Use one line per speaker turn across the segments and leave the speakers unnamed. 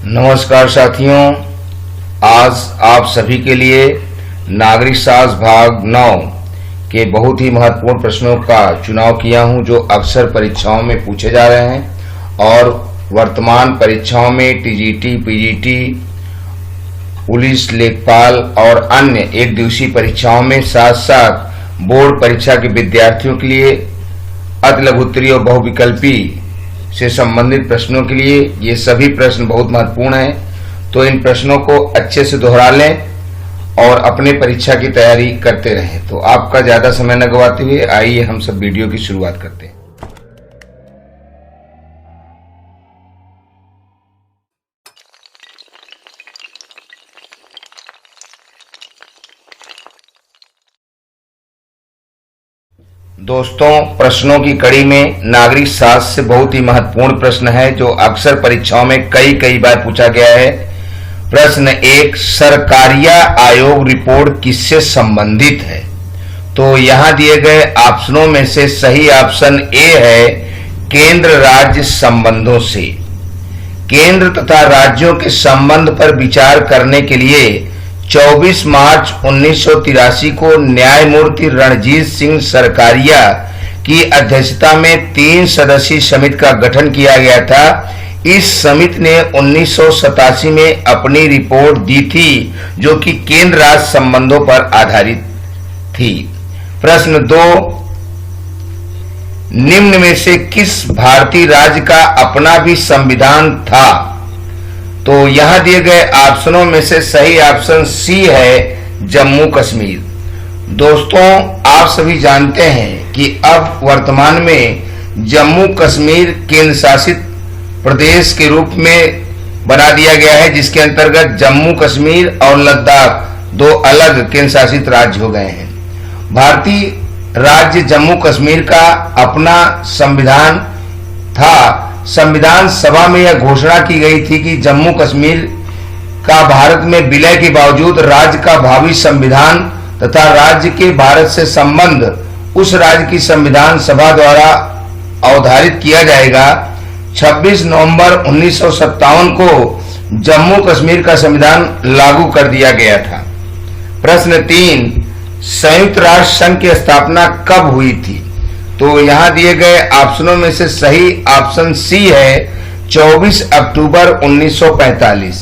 नमस्कार साथियों, आज आप सभी के लिए नागरिक शास्त्र भाग 9 के बहुत ही महत्वपूर्ण प्रश्नों का चुनाव किया हूं जो अक्सर परीक्षाओं में पूछे जा रहे हैं और वर्तमान परीक्षाओं में टीजीटी, पीजीटी, पुलिस, लेखपाल और अन्य एक दिवसीय परीक्षाओं में साथ साथ बोर्ड परीक्षा के विद्यार्थियों के लिए अति लघुत्तरीय और बहुविकल्पी से संबंधित प्रश्नों के लिए ये सभी प्रश्न बहुत महत्वपूर्ण हैं। तो इन प्रश्नों को अच्छे से दोहरा लें और अपने परीक्षा की तैयारी करते रहें। तो आपका ज्यादा समय न गवाते हुए आइए हम सब वीडियो की शुरुआत करते हैं। दोस्तों, प्रश्नों की कड़ी में नागरिक शास्त्र से बहुत ही महत्वपूर्ण प्रश्न है जो अक्सर परीक्षाओं में कई बार पूछा गया है। प्रश्न 1, सरकारिया आयोग रिपोर्ट किससे संबंधित है? तो यहां दिए गए ऑप्शनों में से सही ऑप्शन ए है केंद्र राज्य संबंधों से। केंद्र तथा राज्यों के संबंध पर विचार करने के लिए 24 मार्च 1983 को न्यायमूर्ति रणजीत सिंह सरकारिया की अध्यक्षता में 3 सदस्यीय समिति का गठन किया गया था। इस समिति ने 1987 में अपनी रिपोर्ट दी थी जो कि केंद्र राज्य संबंधों पर आधारित थी। प्रश्न 2, निम्न में से किस भारतीय राज्य का अपना भी संविधान था? तो यहां दिए गए ऑप्शनों में से सही ऑप्शन सी है जम्मू कश्मीर। दोस्तों, आप सभी जानते हैं कि अब वर्तमान में जम्मू कश्मीर केंद्र शासित प्रदेश के रूप में बना दिया गया है, जिसके अंतर्गत जम्मू कश्मीर और लद्दाख 2 अलग केंद्र शासित राज्य हो गए हैं। भारतीय राज्य जम्मू कश्मीर का अपना संविधान था। संविधान सभा में यह घोषणा की गई थी कि जम्मू कश्मीर का भारत में विलय के बावजूद राज्य का भावी संविधान तथा राज्य के भारत से संबंध उस राज्य की संविधान सभा द्वारा अवधारित किया जाएगा। 26 नवंबर 1957 को जम्मू कश्मीर का संविधान लागू कर दिया गया था। प्रश्न 3, संयुक्त राष्ट्र संघ की स्थापना कब हुई थी? तो यहां दिए गए ऑप्शनों में से सही ऑप्शन सी है 24 अक्टूबर 1945।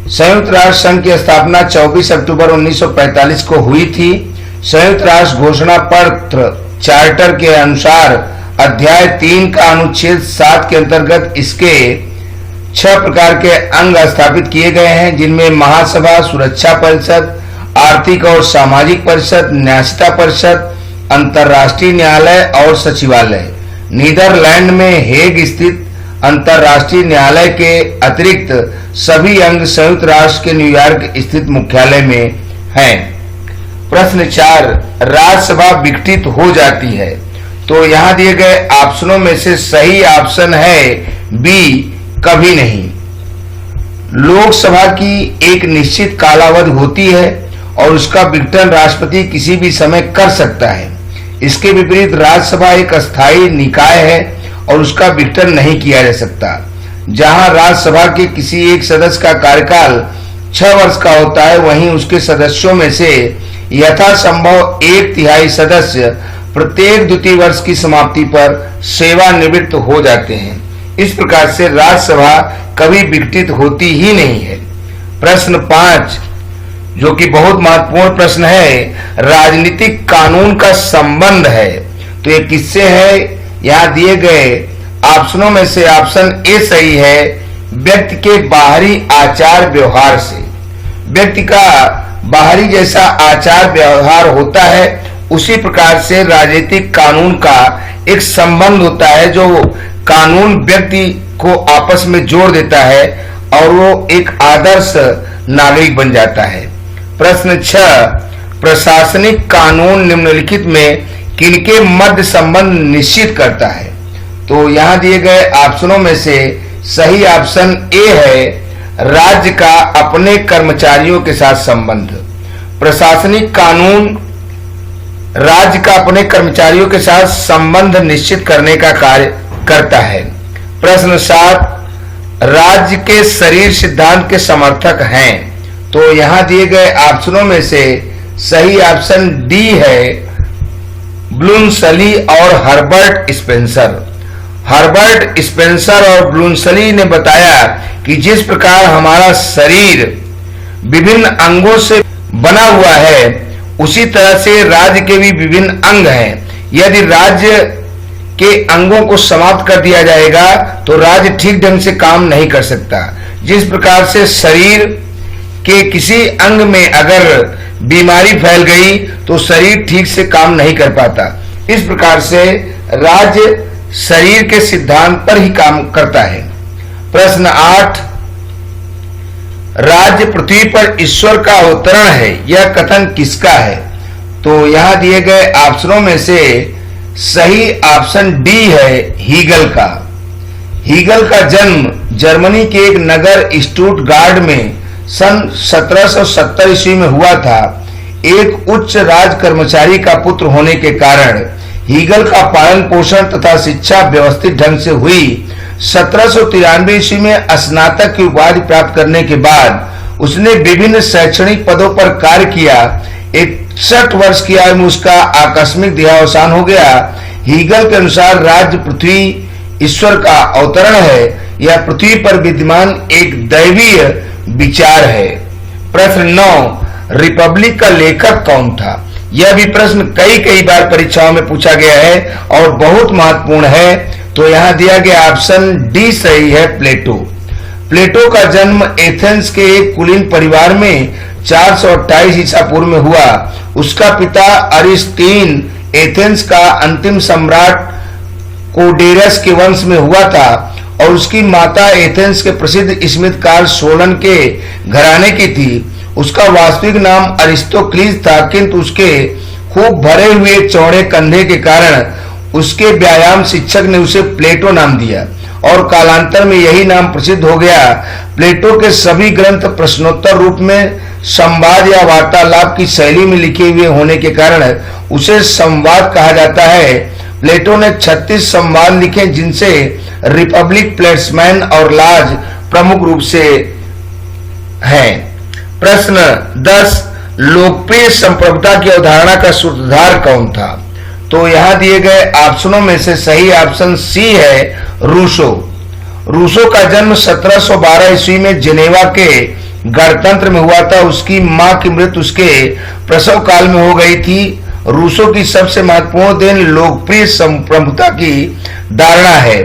संयुक्त राष्ट्र संघ की स्थापना 24 अक्टूबर 1945 को हुई थी। संयुक्त राष्ट्र घोषणा पत्र चार्टर के अनुसार अध्याय 3 का अनुच्छेद 7 के अंतर्गत इसके 6 प्रकार के अंग स्थापित किए गए हैं, जिनमें महासभा, सुरक्षा परिषद, आर्थिक और सामाजिक परिषद, न्यायिकता परिषद, अंतर्राष्ट्रीय न्यायालय और सचिवालय। नीदरलैंड में हेग स्थित अंतर्राष्ट्रीय न्यायालय के अतिरिक्त सभी अंग संयुक्त राष्ट्र के न्यूयॉर्क स्थित मुख्यालय में हैं। प्रश्न 4, राज्यसभा विघटित हो जाती है। तो यहां दिए गए ऑप्शनों में से सही ऑप्शन है बी, कभी नहीं। लोकसभा की एक निश्चित कालावधि होती है और उसका विघटन राष्ट्रपति किसी भी समय कर सकता है। इसके विपरीत राज्यसभा एक अस्थायी निकाय है और उसका विघटन नहीं किया जा सकता। जहां राज्यसभा के किसी एक सदस्य का कार्यकाल 6 वर्ष का होता है, वहीं उसके सदस्यों में से यथासंभव 1/3 सदस्य प्रत्येक द्वितीय वर्ष की समाप्ति पर सेवानिवृत्त हो जाते हैं। इस प्रकार से राज्यसभा कभी विघटित होती ही नहीं है। प्रश्न 5, जो कि बहुत महत्वपूर्ण प्रश्न है, राजनीतिक कानून का संबंध है। तो ये किससे है? यहां दिए गए ऑप्शनों में से ऑप्शन ए सही है व्यक्ति के बाहरी आचार व्यवहार से। व्यक्ति का बाहरी जैसा आचार व्यवहार होता है, उसी प्रकार से राजनीतिक कानून का एक संबंध होता है जो कानून व्यक्ति को आपस में जोड़ देता है और वो एक आदर्श नागरिक बन जाता है। प्रश्न 6, प्रशासनिक कानून निम्नलिखित में किनके मध्य संबंध निश्चित करता है? तो यहां दिए गए ऑप्शनों में से सही ऑप्शन ए है राज्य का अपने कर्मचारियों के साथ संबंध। प्रशासनिक कानून राज्य का अपने कर्मचारियों के साथ संबंध निश्चित करने का कार्य करता है। प्रश्न 7, राज्य के शरीर सिद्धांत के समर्थक हैं? तो यहां दिए गए ऑप्शनों में से सही ऑप्शन डी है, ब्लूमसली और हर्बर्ट स्पेंसर। हर्बर्ट स्पेंसर और ब्लूमसली ने बताया कि जिस प्रकार हमारा शरीर विभिन्न अंगों से बना हुआ है, उसी तरह से राज्य के भी विभिन्न अंग हैं। यदि राज्य के अंगों को समाप्त कर दिया जाएगा तो राज्य ठीक ढंग से काम नहीं कर सकता। जिस प्रकार से शरीर के किसी अंग में अगर बीमारी फैल गई तो शरीर ठीक से काम नहीं कर पाता, इस प्रकार से राज्य शरीर के सिद्धांत पर ही काम करता है। प्रश्न 8, राज्य पृथ्वी पर ईश्वर का अवतरण है, यह कथन किसका है? तो यहां दिए गए ऑप्शनों में से सही ऑप्शन डी है, हीगल का। हीगल का जन्म जर्मनी के एक नगर स्टुटगार्ट में सन 1770 ईस्वी में हुआ था। एक उच्च राज कर्मचारी का पुत्र होने के कारण हीगल का पालन पोषण तथा शिक्षा व्यवस्थित ढंग से हुई। 1793 ईस्वी में स्नातक की उपाधि प्राप्त करने के बाद उसने विभिन्न शैक्षणिक पदों पर कार्य किया। 61 वर्ष की आयु में उसका आकस्मिक देहावसान हो गया। हीगल के अनुसार राज्य पृथ्वी ईश्वर का अवतरण है, यह पृथ्वी पर विद्यमान एक दैवीय विचार है। प्रश्न 9, रिपब्लिक का लेखक कौन था? यह भी प्रश्न कई बार परीक्षाओं में पूछा गया है और बहुत महत्वपूर्ण है। तो यहां दिया गया ऑप्शन डी सही है, प्लेटो। प्लेटो का जन्म एथेंस के एक कुलीन परिवार में 428 ईसा पूर्व में हुआ। उसका पिता अरिस्तीन एथेंस का अंतिम सम्राट कोडेरस के वंश में हुआ था और उसकी माता एथेंस के प्रसिद्ध स्मितकार सोलन के घराने की थी। उसका वास्तविक नाम अरिस्टोक्लीज था, किंतु उसके खूब भरे हुए चौड़े कंधे के कारण उसके व्यायाम शिक्षक ने उसे प्लेटो नाम दिया और कालांतर में यही नाम प्रसिद्ध हो गया। प्लेटो के सभी ग्रंथ प्रश्नोत्तर रूप में संवाद या वार्तालाप की शैली में लिखे हुए होने के कारण उसे संवाद कहा जाता है। प्लेटो ने 36 संवाद लिखे, जिनसे रिपब्लिक, प्लेट्समैन और लाज प्रमुख रूप से हैं। प्रश्न 10, लोकप्रिय संप्रभुता की अवधारणा का सूत्रधार कौन था? तो यहां दिए गए ऑप्शनों में से सही ऑप्शन सी है, रूसो। रूसो का जन्म 1712 ईस्वी में जेनेवा के गणतंत्र में हुआ था। उसकी मां की मृत्यु उसके प्रसव काल में हो गई थी। रूसो की सबसे महत्वपूर्ण देन लोकप्रिय संप्रभुता की धारणा है,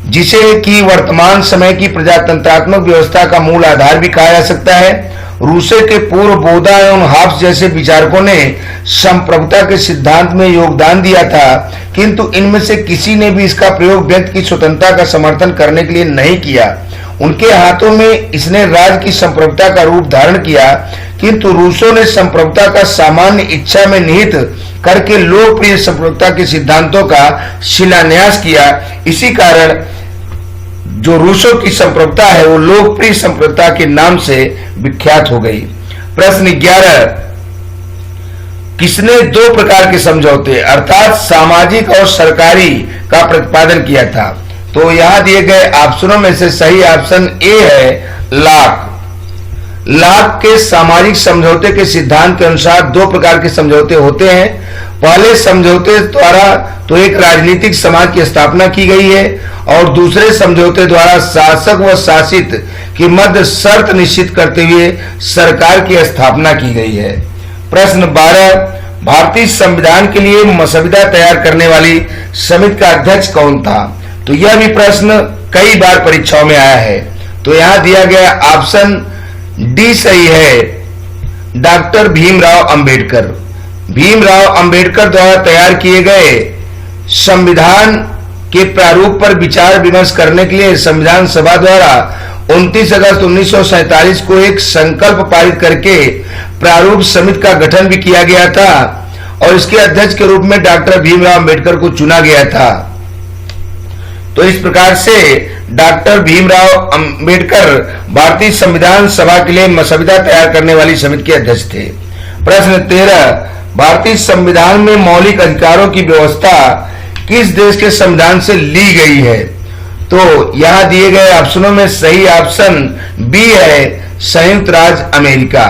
जिसे कि वर्तमान समय की प्रजातंत्रात्मक व्यवस्था का मूल आधार भी कहा जा सकता है। रूसो के पूर्व बोधा एवं हाब्स जैसे विचारकों ने संप्रभुता के सिद्धांत में योगदान दिया था, किंतु इनमें से किसी ने भी इसका प्रयोग व्यक्ति की स्वतंत्रता का समर्थन करने के लिए नहीं किया। उनके हाथों में इसने राज्य की संप्रभुता का रूप धारण किया, किंतु रूसो ने संप्रभुता का सामान्य इच्छा में निहित करके लोकप्रिय संप्रभुता के सिद्धांतों का शिलान्यास किया। इसी कारण जो रूसो की संप्रभुता है वो लोकप्रिय संप्रभुता के नाम से विख्यात हो गई। प्रश्न 11, किसने 2 प्रकार के समझौते अर्थात सामाजिक और सरकारी का प्रतिपादन किया था? तो यहां दिए गए ऑप्शनों में से सही ऑप्शन ए है, लाक। लाक के सामाजिक समझौते के सिद्धांत के अनुसार 2 प्रकार के समझौते होते हैं। पहले समझौते द्वारा तो एक राजनीतिक समाज की स्थापना की गई है और दूसरे समझौते द्वारा शासक व शासित के मध्य शर्त निश्चित करते हुए सरकार की स्थापना की गई है। प्रश्न 12, भारतीय संविधान के लिए मसौदा तैयार करने वाली समिति का अध्यक्ष कौन था? तो यह भी प्रश्न कई बार परीक्षाओं में आया है। तो यहां दिया गया ऑप्शन डी सही है, डॉक्टर भीमराव अंबेडकर। भीमराव अंबेडकर द्वारा तैयार किए गए संविधान के प्रारूप पर विचार विमर्श करने के लिए संविधान सभा द्वारा 29 अगस्त 1947 को एक संकल्प पारित करके प्रारूप समिति का गठन भी किया गया था और इसके अध्यक्ष के रूप में डॉक्टर भीमराव अंबेडकर को चुना गया था। तो इस प्रकार से डॉक्टर भीमराव अंबेडकर भारतीय संविधान सभा के लिए मसौदा तैयार करने वाली समिति के अध्यक्ष थे। प्रश्न 13, भारतीय संविधान में मौलिक अधिकारों की व्यवस्था किस देश के संविधान से ली गई है? तो यहां दिए गए ऑप्शनों में सही ऑप्शन बी है, संयुक्त राज्य अमेरिका।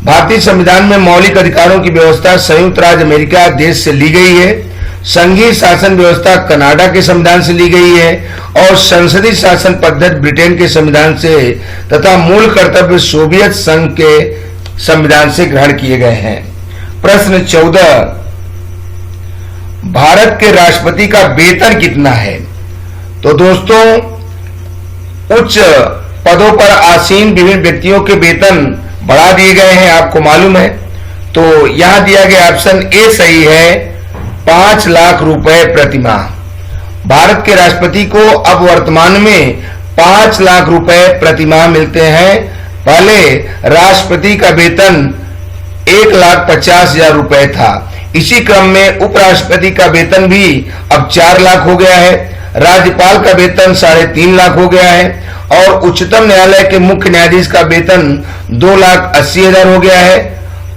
भारतीय संविधान में मौलिक अधिकारों की व्यवस्था संयुक्त राज्य अमेरिका देश से ली गई है। संघीय शासन व्यवस्था कनाडा के संविधान से ली गई है और संसदीय शासन पद्धति ब्रिटेन के संविधान से तथा मूल कर्तव्य सोवियत संघ के संविधान से ग्रहण किए गए हैं। प्रश्न 14, भारत के राष्ट्रपति का वेतन कितना है? तो दोस्तों, उच्च पदों पर आसीन विभिन्न व्यक्तियों के वेतन बढ़ा दिए गए हैं, आपको मालूम है। तो यहां दिया गया ऑप्शन ए सही है, 5 लाख रुपए प्रति माह। भारत के राष्ट्रपति को अब वर्तमान में 5 लाख रुपए प्रति माह मिलते हैं। पहले राष्ट्रपति का वेतन 1,50,000 रुपए था। इसी क्रम में उपराष्ट्रपति का वेतन भी अब 4 लाख हो गया है, राज्यपाल का वेतन 3.5 लाख हो गया है और उच्चतम न्यायालय के मुख्य न्यायाधीश का वेतन 2,80,000 हो गया है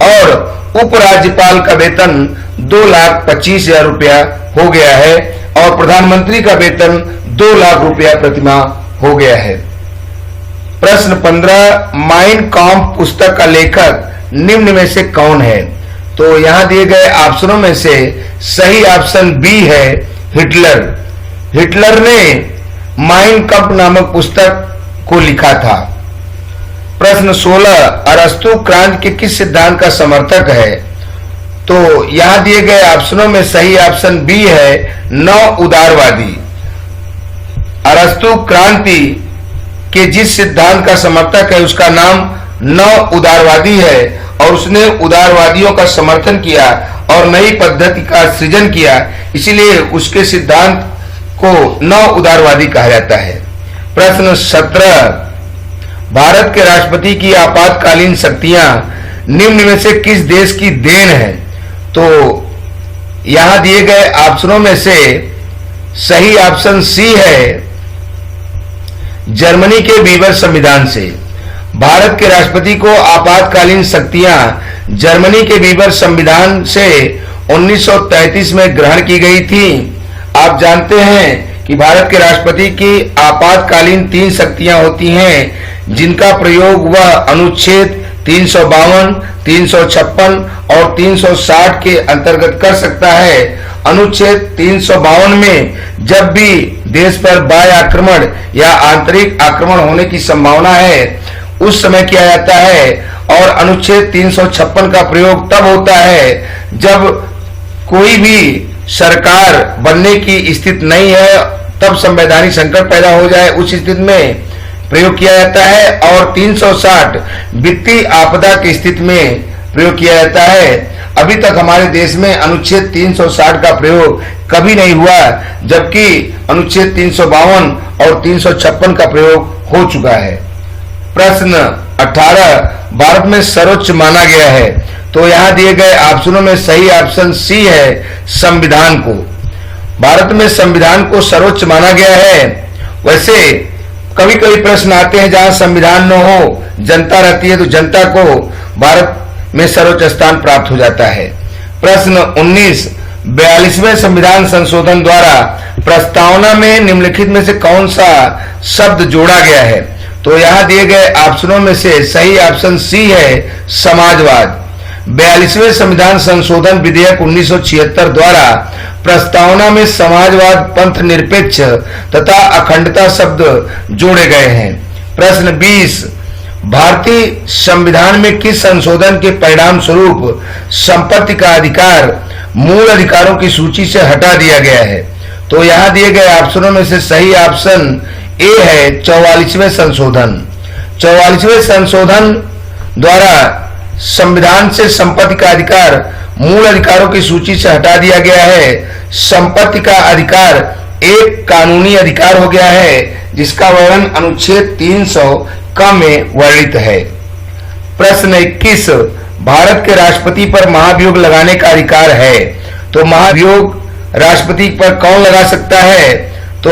और उपराज्यपाल का वेतन 2,25,000 रुपया हो गया है और प्रधानमंत्री का वेतन 2 लाख रुपया प्रति माह हो गया है। प्रश्न 15, माइन काम्फ पुस्तक का लेखक निम्न में से कौन है? तो यहां दिए गए ऑप्शनों में से सही ऑप्शन बी है, हिटलर। हिटलर ने माइन काम्फ नामक पुस्तक को लिखा था। प्रश्न 16, अरस्तु क्रांति के किस सिद्धांत का समर्थक है? तो यहां दिए गए ऑप्शनों में सही ऑप्शन बी है, नव उदारवादी। अरस्तु क्रांति के जिस सिद्धांत का समर्थक है उसका नाम नव उदारवादी है और उसने उदारवादियों का समर्थन किया और नई पद्धति का सृजन किया, इसीलिए उसके सिद्धांत को नव उदारवादी कहा जाता है। प्रश्न 17, भारत के राष्ट्रपति की आपातकालीन शक्तियां निम्न में से किस देश की देन है? तो यहां दिए गए ऑप्शनों में से सही ऑप्शन सी है, जर्मनी के वीवर संविधान से। भारत के राष्ट्रपति को आपातकालीन शक्तियां जर्मनी के वीवर संविधान से 1933 में ग्रहण की गई थी। आप जानते हैं कि भारत के राष्ट्रपति की आपातकालीन 3 शक्तियां होती हैं जिनका प्रयोग वह अनुच्छेद 352, 356 और 360 के अंतर्गत कर सकता है। अनुच्छेद 352 में जब भी देश पर बाह्य आक्रमण या आंतरिक आक्रमण होने की संभावना है उस समय किया जाता है और अनुच्छेद 356 का प्रयोग तब होता है जब कोई भी सरकार बनने की स्थिति नहीं है, तब संवैधानिक संकट पैदा हो जाए, उस स्थिति में प्रयोग किया जाता है और 360 वित्तीय आपदा की स्थिति में प्रयोग किया जाता है। अभी तक हमारे देश में अनुच्छेद 360 का प्रयोग कभी नहीं हुआ, जबकि अनुच्छेद 352 और 356 का प्रयोग हो चुका है। प्रश्न 18, भारत में सर्वोच्च माना गया है। तो यहां दिए गए ऑप्शनों में सही ऑप्शन सी है, संविधान को। भारत में संविधान को सर्वोच्च माना गया है। वैसे कभी कभी प्रश्न आते हैं जहां संविधान न हो, जनता रहती है, तो जनता को भारत में सर्वोच्च स्थान प्राप्त हो जाता है। प्रश्न 19, 42वें संविधान संशोधन द्वारा प्रस्तावना में निम्नलिखित में से कौन सा शब्द जोड़ा गया है? तो यहां दिए गए ऑप्शनों में से सही ऑप्शन सी है, समाजवाद। 42वें संविधान संशोधन विधेयक 1976 द्वारा प्रस्तावना में समाजवाद, पंथ निरपेक्ष तथा अखंडता शब्द जोड़े गए हैं। प्रश्न 20, भारतीय संविधान में किस संशोधन के परिणाम स्वरूप संपत्ति का अधिकार मूल अधिकारों की सूची से हटा दिया गया है? तो यहां दिए गए ऑप्शनों में से सही ऑप्शन ए है, 44वें संशोधन। 44वें संशोधन द्वारा संविधान से संपत्ति का अधिकार मूल अधिकारों की सूची से हटा दिया गया है। संपत्ति का अधिकार एक कानूनी अधिकार हो गया है जिसका वर्णन अनुच्छेद 300 क में वर्णित है। प्रश्न 21, भारत के राष्ट्रपति पर महाभियोग लगाने का अधिकार है। तो महाभियोग राष्ट्रपति पर कौन लगा सकता है? तो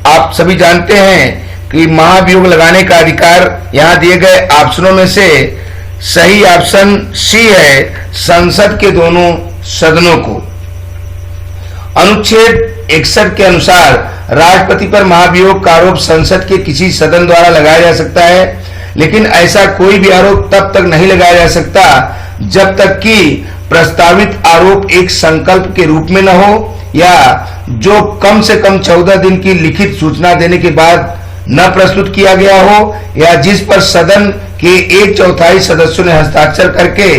आप सभी जानते हैं कि महाभियोग लगाने का अधिकार यहां दिए गए ऑप्शनों में से सही ऑप्शन सी है, संसद के दोनों सदनों को। अनुच्छेद 61 के अनुसार राष्ट्रपति पर महाभियोग का आरोप संसद के किसी सदन द्वारा लगाया जा सकता है, लेकिन ऐसा कोई भी आरोप तब तक नहीं लगाया जा सकता जब तक कि प्रस्तावित आरोप एक संकल्प के रूप में न हो या जो कम से कम 14 दिन की लिखित सूचना देने के बाद न प्रस्तुत किया गया हो या जिस पर सदन के 1/4 सदस्यों ने हस्ताक्षर करके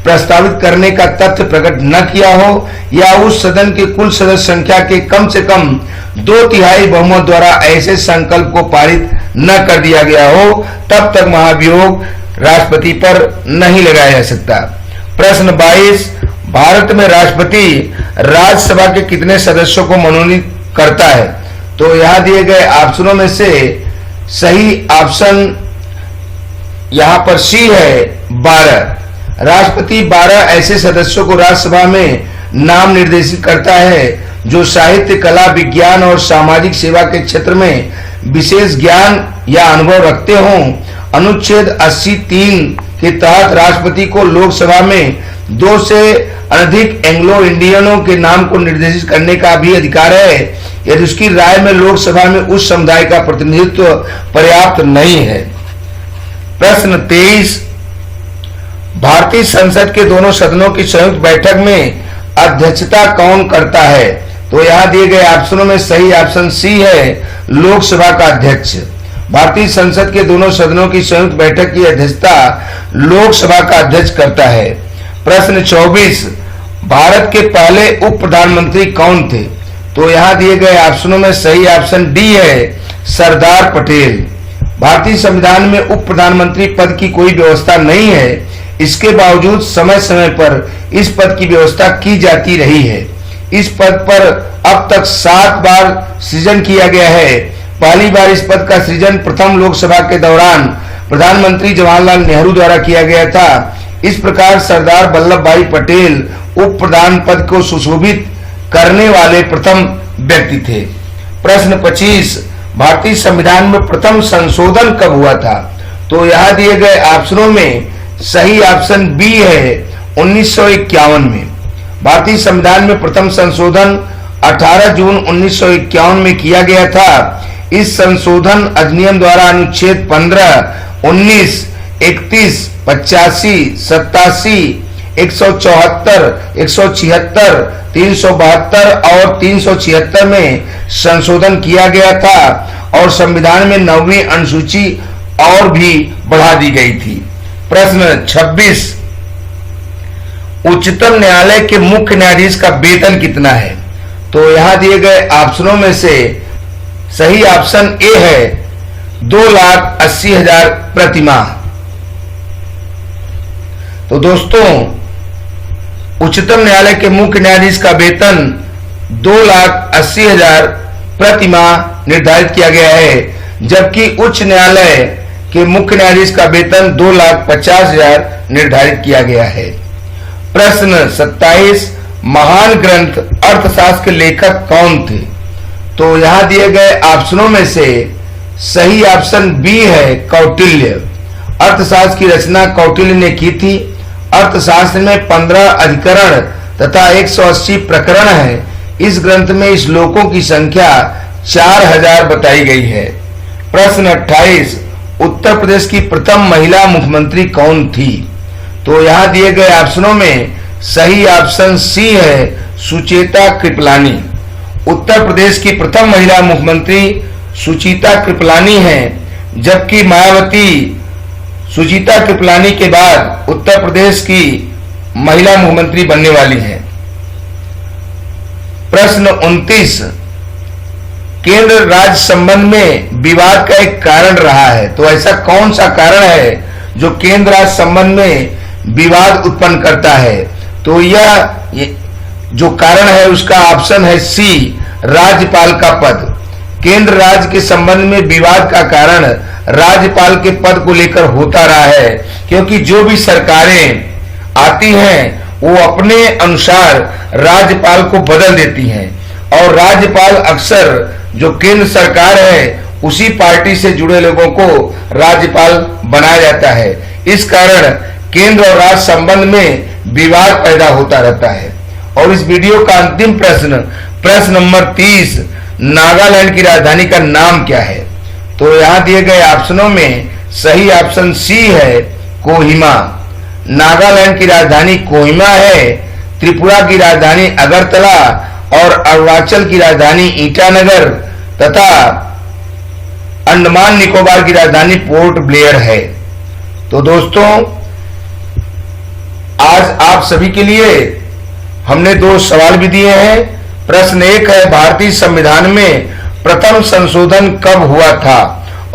प्रस्तावित करने का तथ्य प्रकट न किया हो या उस सदन के कुल सदस्य संख्या के कम से कम 2/3 बहुमत द्वारा ऐसे संकल्प को पारित न कर दिया गया हो, तब तक महाभियोग राष्ट्रपति पर नहीं लगाया जा सकता। प्रश्न 22, भारत में राष्ट्रपति राज्यसभा के कितने सदस्यों को मनोनीत करता है? तो यहां दिए गए ऑप्शनों में से सही ऑप्शन यहां पर सी है 12। राष्ट्रपति 12 ऐसे सदस्यों को राज्यसभा में नाम निर्देशित करता है जो साहित्य, कला, विज्ञान और सामाजिक सेवा के क्षेत्र में विशेष ज्ञान या अनुभव रखते हों। अनुच्छेद 83 के तहत राष्ट्रपति को लोकसभा में 2 से अधिक एंग्लो इंडियनों के नाम को निर्देशित करने का भी अधिकार है यदि उसकी राय में लोकसभा में उस समुदाय का प्रतिनिधित्व पर्याप्त नहीं है। प्रश्न 23, भारतीय संसद के दोनों सदनों की संयुक्त बैठक में अध्यक्षता कौन करता है? तो यहां दिए गए ऑप्शनों में सही ऑप्शन सी है, लोकसभा का अध्यक्ष। भारतीय संसद के दोनों सदनों की संयुक्त बैठक की अध्यक्षता लोकसभा का अध्यक्ष करता है। प्रश्न 24, भारत के पहले उप प्रधानमंत्री कौन थे? तो यहां दिए गए ऑप्शनों में सही ऑप्शन डी है, सरदार पटेल। भारतीय संविधान में उप प्रधानमंत्री पद की कोई व्यवस्था नहीं है, इसके बावजूद समय समय पर इस पद की व्यवस्था की जाती रही है। इस पद पर अब तक 7 बार सृजन किया गया है। पहली बार इस पद का सृजन प्रथम लोकसभा के दौरान प्रधानमंत्री जवाहरलाल नेहरू द्वारा किया गया था। इस प्रकार सरदार वल्लभ भाई पटेल उप प्रधान पद को सुशोभित करने वाले प्रथम व्यक्ति थे। प्रश्न 25, भारतीय संविधान में प्रथम संशोधन कब हुआ था? तो यहां दिए गए ऑप्शनों में सही ऑप्शन बी है, 1951 में। भारतीय संविधान में प्रथम संशोधन 18 जून 1951 में किया गया था। इस संशोधन अधिनियम द्वारा अनुच्छेद 15, 19, 31, 85, 87, 174, 176, 372 और 376 में संशोधन किया गया था और संविधान में 9वीं अनुसूची और भी बढ़ा दी गई थी। प्रश्न 26, उच्चतम न्यायालय के मुख्य न्यायाधीश का वेतन कितना है? तो यहां दिए गए ऑप्शनों में से सही ऑप्शन ए है, 2,80,000 प्रति माह। तो दोस्तों, उच्चतम न्यायालय के मुख्य न्यायाधीश का वेतन 2,80,000 प्रति माह निर्धारित किया गया है, जबकि उच्च न्यायालय के मुख्य न्यायाधीश का वेतन 2,50,000 निर्धारित किया गया है। प्रश्न 27, महान ग्रंथ अर्थशास्त्र के लेखक कौन थे? तो यहां दिए गए ऑप्शनों में से सही ऑप्शन बी है, कौटिल्य। अर्थशास्त्र की रचना कौटिल्य ने की थी। अर्थशास्त्र में 15 अधिकरण तथा 180 प्रकरण है। इस ग्रंथ में श्लोकों की संख्या 4000 बताई गई है। प्रश्न 28, उत्तर प्रदेश की प्रथम महिला मुख्यमंत्री कौन थी? तो यहां दिए गए ऑप्शनों में सही ऑप्शन सी है, सुचेता कृपलानी। उत्तर प्रदेश की प्रथम महिला मुख्यमंत्री सुचेता कृपलानी है, जबकि मायावती सुचेता कृपलानी के बाद उत्तर प्रदेश की महिला मुख्यमंत्री बनने वाली हैं। प्रश्न 29, केंद्र राज्य संबंध में विवाद का एक कारण रहा है। तो ऐसा कौन सा कारण है जो केंद्र राज्य संबंध में विवाद उत्पन्न करता है? तो यह जो कारण है उसका ऑप्शन है सी, राज्यपाल का पद। केंद्र राज्य के संबंध में विवाद का कारण राज्यपाल के पद को लेकर होता रहा है, क्योंकि जो भी सरकारें आती हैं वो अपने अनुसार राज्यपाल को बदल देती हैं और राज्यपाल अक्सर जो केंद्र सरकार है उसी पार्टी से जुड़े लोगों को राज्यपाल बनाया जाता है। इस कारण केंद्र और राज्य संबंध में विवाद पैदा होता रहता है। और इस वीडियो का अंतिम प्रश्न प्रश्न नंबर 30, नागालैंड की राजधानी का नाम क्या है? तो यहां दिए गए ऑप्शनों में सही ऑप्शन सी है, कोहिमा। नागालैंड की राजधानी कोहिमा है, त्रिपुरा की राजधानी अगरतला और अरुणाचल की राजधानी ईटानगर तथा अंडमान निकोबार की राजधानी पोर्ट ब्लेयर है। तो दोस्तों, आज आप सभी के लिए हमने 2 सवाल भी दिए हैं। प्रश्न 1 है, भारतीय संविधान में प्रथम संशोधन कब हुआ था?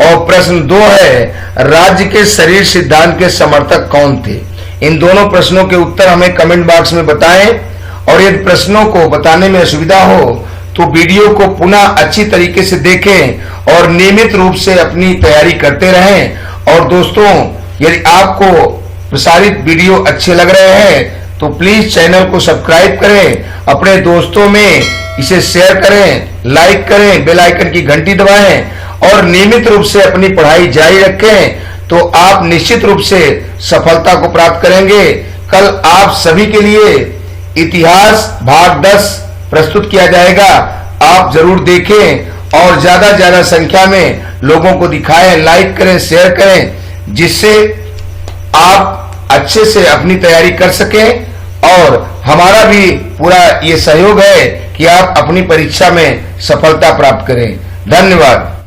और प्रश्न 2 है, राज्य के शरीर सिद्धांत के समर्थक कौन थे? इन दोनों प्रश्नों के उत्तर हमें कमेंट बॉक्स में बताएं, और यदि प्रश्नों को बताने में असुविधा हो तो वीडियो को पुनः अच्छी तरीके से देखें और नियमित रूप से अपनी तैयारी करते रहें। और दोस्तों, यदि आपको प्रसारित वीडियो अच्छे लग रहे हैं तो प्लीज चैनल को सब्सक्राइब करें, अपने दोस्तों में इसे शेयर करें, लाइक करें, बेल आइकन की घंटी दबाएं और नियमित रूप से अपनी पढ़ाई जारी रखें, तो आप निश्चित रूप से सफलता को प्राप्त करेंगे। कल आप सभी के लिए इतिहास भाग 10 प्रस्तुत किया जाएगा, आप जरूर देखें और ज्यादा संख्या में लोगों को दिखाएं, लाइक करें, शेयर करें, जिससे आप अच्छे से अपनी तैयारी कर सकें। और हमारा भी पूरा ये सहयोग है कि आप अपनी परीक्षा में सफलता प्राप्त करें। धन्यवाद।